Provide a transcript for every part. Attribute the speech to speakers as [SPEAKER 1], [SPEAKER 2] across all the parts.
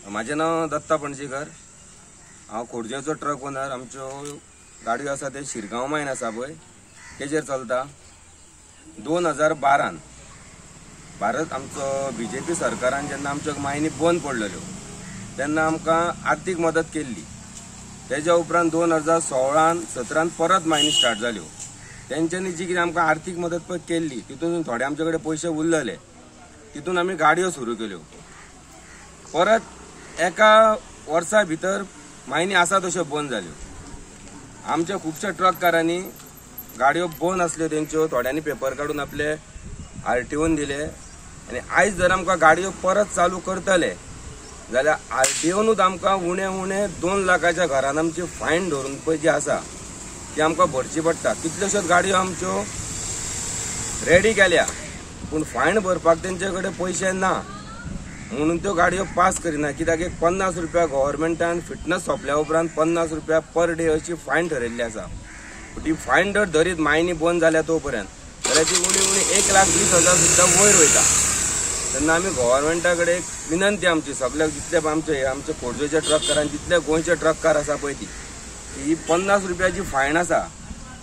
[SPEAKER 1] माझे नाव दत्ता पणजीकर। हांव खोर्जेचो truck owner. आमच्यो गाडयो आसा ते शिरगांव मायन आसा पळय तेजेर चलता। 2012 भारत आमचो BJP सरकारान जेन्ना आमच्यो मायनी बंद पडलेल्यो तेन्ना आमकां आर्थीक मदत केल्ली। तेज्या उपरांत 2016-17 परत मायनी स्टार्ट जाल्यो। तेंच्यांनी जी कितें आमकां आर्थीक मदत पळय केल्ली तितून थोडे आमचे कडेन पयशे उरलेले, तितून आमी गाडयो सुरू केल्यो। परत एका वर्सा भितर मायनी आसा तश्यो बंद जाल्यो। आमच्या खुबश्या ट्रककारांनी गाडयो बंद आसल्यो तेंच्यो थोड्यांनी पेपर काडून आपले RTOन दिले आनी आयज जर आमकां गाडयो परत चालू करतले जाल्यार RTOनूच आमकां उणे 2 लाखाच्या घरान आमची फायन धरून पळय जी आसा ती आमकां भरची पडटा। कितल्योश्योच गाडयो आमच्यो रेडी केल्या पूण फायन भरपाक तेंचे कडेन पयशे ना म्हणून त्यो गाडयो पास करिना। कित्याक 50 रुपया गव्हर्मेंटान फिटनेस सोंपल्या उपरांत 50 रुपया पर डे अशी फायन ठरयल्ली आसा। ती फायन जर धरीत मायनी बंद जाल्या तो पर्यंत जाल्यार ती उणी 1,20,000 सुद्दां वयर वयता। तेन्ना आमी गव्हर्मेंटा कडेन विनंती आमची सगळ्याक जितले आमचे खोर्जेच्या ट्रककारांक जितले गोंयचे ट्रककार आसा पळय ती ही 50 रुपयाची फायन आसा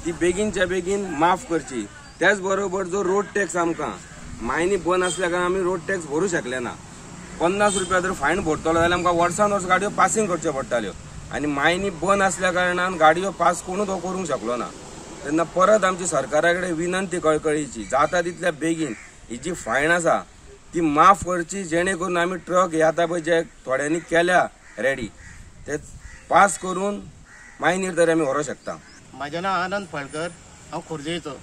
[SPEAKER 1] ती बेगीनच्या बेगीन माफ करची। त्याच बरोबर जो रोड टॅक्स आमकां मायनी बंद आसल्या कारण आमी रोड टॅक्स भरूं शकले ना। 50 रुपया जर फायन भरतलो जाल्यार आमकां वर्सान वर्स गाडयो पासिंग करच्यो पडटाल्यो आनी मायनी बंद आसल्या कारणान गाडयो पास कोणूच हो करूंक शकलो ना। तेन्ना परत आमची सरकारा कडेन विनंती कळकळीची जाता तितल्या बेगीन ही जी फायन आसा ती माफ करची, जेणे करून आमी ट्रक हे आतां पळय जे थोड्यांनी केल्या रेडी ते पास करून मायनीर तरी आमी व्हरोंक शकता।
[SPEAKER 2] म्हाजें नांव आनंद फळकर, हांव खोर्जेचो।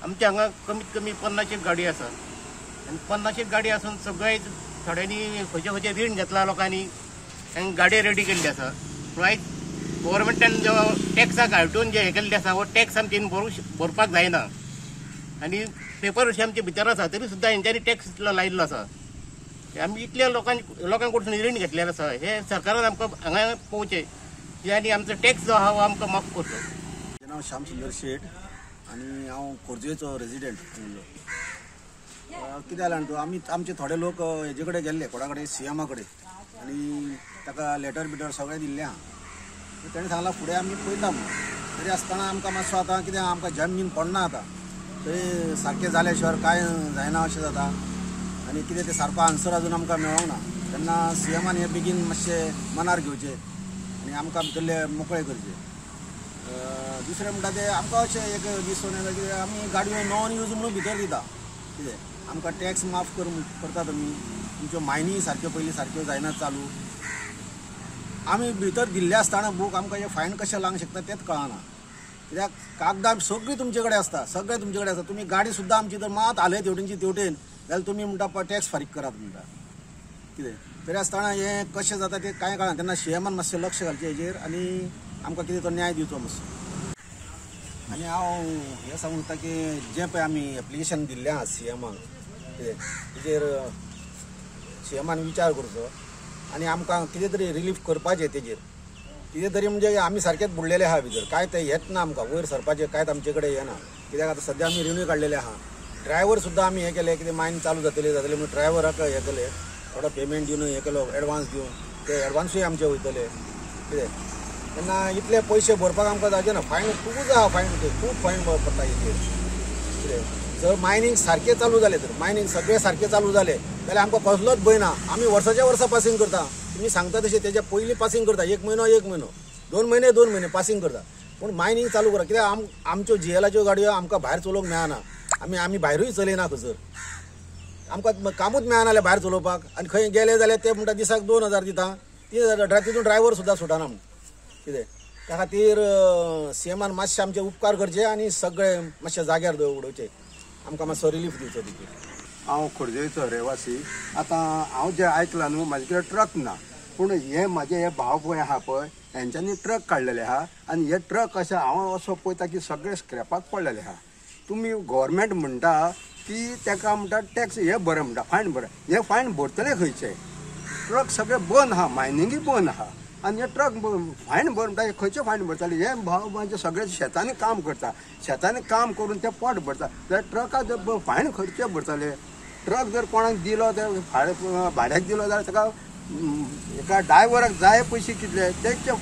[SPEAKER 2] आमच्या हांगा कमीत कमी 50 गाडी आसा आनी 50 गाडी आसून सगळे थोड्यांनी खंयचे रीण घेतला लोकांनी आनी गाडी रेडी केल्ली आसा। पूण आयज गव्हर्मेंटान जो टॅक्साक हाडून जे हे केल्ले आसा हो टॅक्स आमचे भरपाक जायना आनी पेपर अशें आमचे भितर आसा तरी सुद्दां हेंच्यांनी टॅक्स इतलो लायिल्लो आसा। आमी इतल्या लोकांक कडसून रीण घेतलेलें आसा हे सरकारान आमकां हांगा पोवचें आनी आमचो टॅक्स जो आहा हो आमकां माफ करचो।
[SPEAKER 3] म्हजें नांव श्याम सुंदर शेट आनी हांव खोर्जेचो रेजिडेंट। कितें जालें जाणा तूं आमचे थोडे लोक हेजे कडेन गेल्ले कोणा कडेन CM कडेन आनी ताका लेटर बिटर सगळें दिल्लें आहा। तेणें सांगलां फुडें आमी पळयता म्हणून। तरी आसतना आमकां मातसो आतां कितें आमकां जमीन पडना आतां थंय सारकें जाल्या शिवाय कांय जायना अशें जाता आनी कितें तें सारको आन्सर आजून आमकां मेळोंक ना। तेन्ना CMन हें बेगीन मातशें मनार घेवचें आनी आमकां भितरले मोकळे करचे। दुसरें म्हणटा तें आमकां अशें एक दिसून येता की आमी गाडयो नॉन यूज म्हणून भितर दिता। कितें आमकां टॅक्स माफ करता तुमच्यो मायनी सारक्यो पयलीं सारक्यो जायना चालू। आमी भितर दिल्ले आसतना बूक आमकां हे फायन कशें लावंक शकता तेंच कळना। कित्याक कागदां सगळीं तुमचे कडेन आसता, सगळें तुमचे कडेन आसता। तुमी गाडी सुद्दां आमची जर मात आले तेवटेनची तेवटेन जाल्यार तुमी म्हणटा टॅक्स फारीक करात म्हणटा। कितें तरी आसतना हें कशें जाता तें कांय कळना। तेन्ना CMन मातशें लक्ष घालचें हेजेर आनी आमकां कितें तो न्याय दिवचो मातसो। आनी हांव हें सांगूं सोदतां की जें पळय आमी एप्लिकेशन दिल्लें आहा CMाक तेजेर CMन विचार करचो आनी आमकां कितें तरी रिलीफ करपाचें तेजेर। कितें तरी म्हणजे आमी सारकेंच बुडलेले आहा भितर, कांय तें येत ना आमकां वयर सरपाचें कांयच आमचे कडेन येना। कित्याक आतां सद्या आमी रिन्यू काडलेले आहा। ड्रायव्हर सुद्दां आमी हें केलें कितें मायन चालू जातली म्हणून ड्रायव्हराक हें केलें थोडो पेमेंट दिवन हें केलो एडवान्स दिवन ते एडवान्सूय आमचे वयतले। कितें तेन्ना इतले पयशे भरपाक आमकां जावचे ना। फायन खूब आहा, खूब फायन पडटा हेजेर। कितें जर मायनींग सारकें चालू जालें तर मायनींग सगळें सारकें चालू जालें जाल्यार आमकां कसलोच भंय ना। आमी वर्साच्या वर्सा पासिंग करता, तुमी सांगता तशें तेच्या पयलीं पासिंग करता, 1 म्हयनो 2 म्हयने पासिंग करता। पूण मायनींग चालू करा कित्याक आमच्यो GLाच्यो गाडयो आमकां भायर चलोवंक मेळना। आमी भायरूय चलयना खंयसर, आमकां कामूच मेळना जाल्यार भायर चलोवपाक। आनी खंय गेले जाल्यार ते म्हणटा दिसाक 2,000 दिता, 3,000 तितून ड्रायव्हर सुद्दां सुटना म्हणून। कितें त्या खातीर CMन मातशें आमचे उपकार करचे आनी सगळे मातशें जाग्यार उडोवचे, आमकां मातसो रिलीफ दिवचो तितून।
[SPEAKER 4] हांव खोर्जेचो रहिवासी। आतां हांव जें आयकलां न्हू म्हाजे कडेन ट्रक ना, पूण हे म्हाजे हे भाव पळय आहा पळय हेंच्यांनी ट्रक काडलेले आहा आनी हे ट्रक अशें हांव असो पळयता की सगळे स्क्रॅपाक पडलेले आहा। तुमी गव्हर्मेंट म्हणटा की ताका म्हणटा टॅक्स हे बरें म्हणटा फायन बरें, हे फायन भरतले खंयचे? ट्रक सगळे बंद आहा, मायनिंगूय बंद आहा आनी हे ट्रक फायन भर म्हणटा खंयचे फायन भरताले? हे भाव म्हणजे सगळे शेतांनी काम करता, शेतांनी काम करून ते पोट भरता जाल्यार ट्रकाक फायन खंयचे भरताले? ट्रक जर कोणाक दिलो तर भाड्याक दिलो जाल्यार ताका एका ड्रायव्हराक जाय पयशे कितले तेचे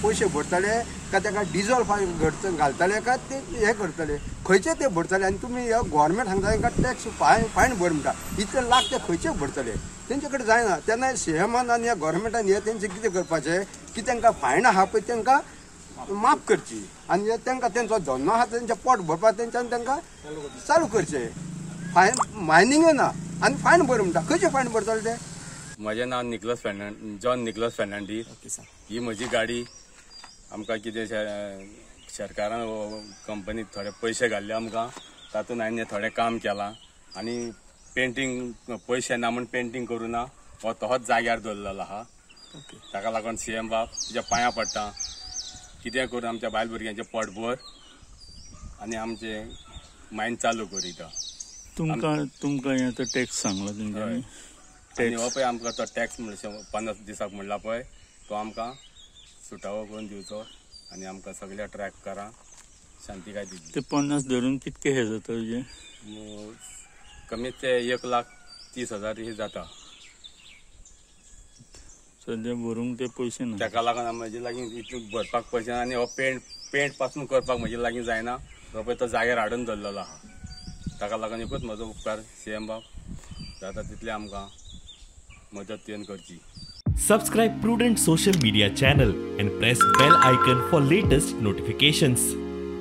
[SPEAKER 4] पयशे भरतले का ताका डिझल घालतले का ते हे करतले खंयचे ते भरतले आनी तुमी गोवोरमेंट सांगता तांकां टॅक्स फायन भर म्हणटा इतले लाख ते खंयचे भरतले तेंचे कडेन जायना तेन्ना सीएमान आनी ह्या गोवोरमेंटान हे तेंचे कितें करपाचें की तांकां फायन आहा पळय तांकां माफ करची आनी तांकां तेंचो धंदो आहा तेंचें पोट भरपाक तेंच्यान तांकां चालू करचें फायन मायनिंगूय ना आनी फायन भर म्हणटा खंयचे फायन भरतले ते.
[SPEAKER 1] म्हजें नांव निकलस जॉन निकलस फेर्नांडीस. ही म्हजी गाडी आमकां कितें सरकारान कंपनीक थोडे पयशे घाल्ले आमकां तातूंत हांवें थोडें काम केलां आनी पेंटींग पयशे ना म्हूण पेंटींग करूं ना हो तोच जाग्यार दवरलेलो आहा. ताका लागून सीएम बाब तुज्या पांयां पडटा कितें करून आमच्या बायल भुरग्यांचें पोट भर आनी आमचें मायन चालू करिता.
[SPEAKER 5] तुमकां हें तो टॅक्स सांगला तेंच्यांनी
[SPEAKER 1] आनी हो पळय आमकां तो टॅक्स म्हणल्यार 50 दिसाक म्हणला पळय तो आमकां सुटावो करून दिवचो आनी आमकां सगळ्या ट्रॅकारांक शांतीकाय दितली.
[SPEAKER 5] ते 50 धरून कितके हे जाता तुजे
[SPEAKER 1] कमीत ते 1,30,000 हे जाता.
[SPEAKER 5] सद्या भरूंक ते पयशे ना
[SPEAKER 1] ताका लागून म्हजे लागीं इतले भरपाक पयशे ना आनी हो पेंट पासून करपाक म्हजे लागीं जायना. हो पळय तो जाग्यार हाडून दवरलेलो आहा. ताका लागून एकूच म्हजो उपकार सीएम बाब जाता तितले आमकां मदत येवन करची.
[SPEAKER 6] Subscribe Prudent social media channel and press bell icon for latest notifications.